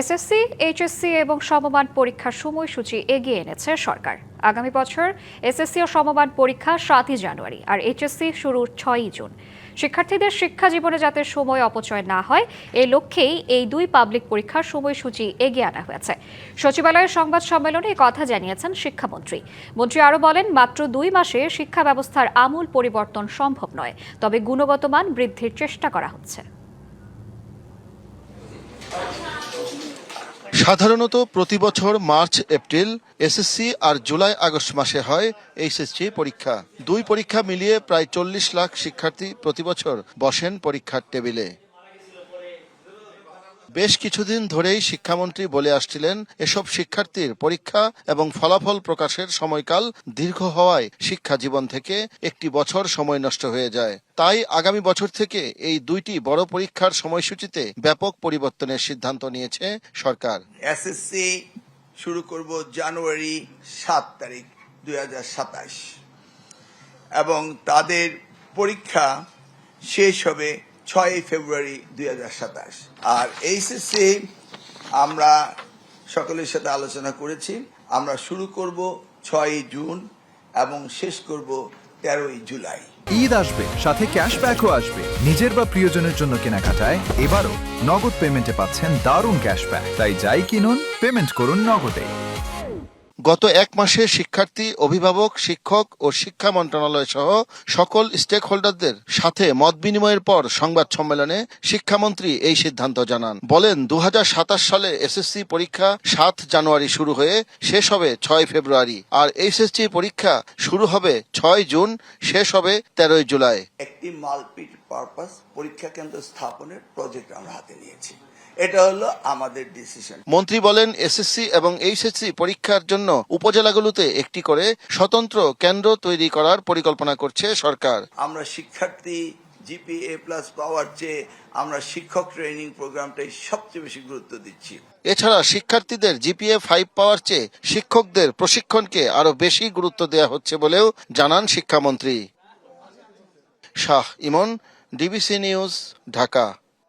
SSC, HSC এবং সমমান পরীক্ষার সময়সূচি এগিয়ে এনেছে সরকার। আগামী বছর এসএসসি ও সমমান পরীক্ষা 7ই জানুয়ারি আর এইচএসসি শুরু 6ই জুন। শিক্ষার্থীদের শিক্ষা জীবনে যাতে সময় অপচয় না হয় এই লক্ষ্যেই এই দুই পাবলিক পরীক্ষার সময়সূচি এগিয়ে আনা হয়েছে। সচিবালয়ের সংবাদ সম্মেলনে এই কথা জানিয়েছেন শিক্ষামন্ত্রী। মন্ত্রী আরও বলেন, মাত্র 2 মাসে শিক্ষা ব্যবস্থার আমূল পরিবর্তন সম্ভব নয়, তবে গুণগত মান বৃদ্ধির চেষ্টা করা হচ্ছে। সাধারণত প্রতি বছর মার্চ এপ্রিল এসএসসি আর জুলাই আগস্ট মাসে হয় এইচএসসি পরীক্ষা। দুই পরীক্ষা মিলিয়ে প্রায় 40 লাখ শিক্ষার্থী প্রতি বছর বসেন পরীক্ষার টেবিলে। বেশ কিছুদিন ধরেই শিক্ষামন্ত্রী বলে আসছিলেন, এসব শিক্ষার্থীর পরীক্ষা এবং ফলাফল প্রকাশের সময়কাল দীর্ঘ হওয়ায় শিক্ষা জীবন থেকে একটি বছর সময় নষ্ট হয়ে যায়। তাই আগামী বছর থেকে এই দুইটি বড় পরীক্ষার সময়সূচিতে ব্যাপক পরিবর্তনের সিদ্ধান্ত নিয়েছে সরকার। এসএসসি শুরু করব জানুয়ারি 7 তারিখ 2027 এবং তাদের পরীক্ষা শেষ হবে 6 ফেব্রুয়ারি 2027। আর এইচএসসি আমরা সকলের সাথে আলোচনা করেছি, আমরা শুরু করব 6 জুন এবং শেষ করব 13 জুলাই। ঈদ আসবে, সাথে ক্যাশব্যাকও আসবে। নিজের বা প্রিয়জনের জন্য কেনাকাটায় এবারও নগদ পেমেন্টে পাচ্ছেন দারুণ ক্যাশব্যাক। তাই যাই কিনুন, পেমেন্ট করুন নগদে। গত এক মাসে শিক্ষার্থী, অভিভাবক, শিক্ষক ও শিক্ষা মন্ত্রণালয় সহ সকল স্টেক হোল্ডারদের সাথে মত বিনিময়ের পর সংবাদ সম্মেলনে শিক্ষামন্ত্রী এই সিদ্ধান্ত জানান। বলেন, 2027 সালে এসএসসি পরীক্ষা 7 জানুয়ারি শুরু হয়ে শেষ হবে 6 ফেব্রুয়ারি আর এইচএসসি পরীক্ষা শুরু হবে 6 জুন, শেষ হবে 13 জুলাই। একটি মাল্টি পারপাস পরীক্ষা কেন্দ্র স্থাপনের প্রজেক্ট আমরা হাতে নিয়েছি। এটা হলো আমাদের ডিসিশন। মন্ত্রী বলেন, এসএসসি এবং এইচএসসি পরীক্ষার জন্য উপজেলাগুলোতে একটি করে স্বতন্ত্র কেন্দ্র তৈরি করার পরিকল্পনা করছে সরকার। আমরা শিক্ষার্থী জিপিএ প্লাস পাওয়ার চেয়ে আমরা শিক্ষক ট্রেনিং প্রোগ্রামটাই সবচেয়ে বেশি গুরুত্ব দিচ্ছি। এছাড়া শিক্ষার্থীদের জিপিএ 5 পাওয়ার চেয়ে শিক্ষকদের প্রশিক্ষণকে আরো বেশি গুরুত্ব দেওয়া হচ্ছে বলেও জানান শিক্ষামন্ত্রী। শাহ ইমন, ডিবিসি নিউজ, ঢাকা।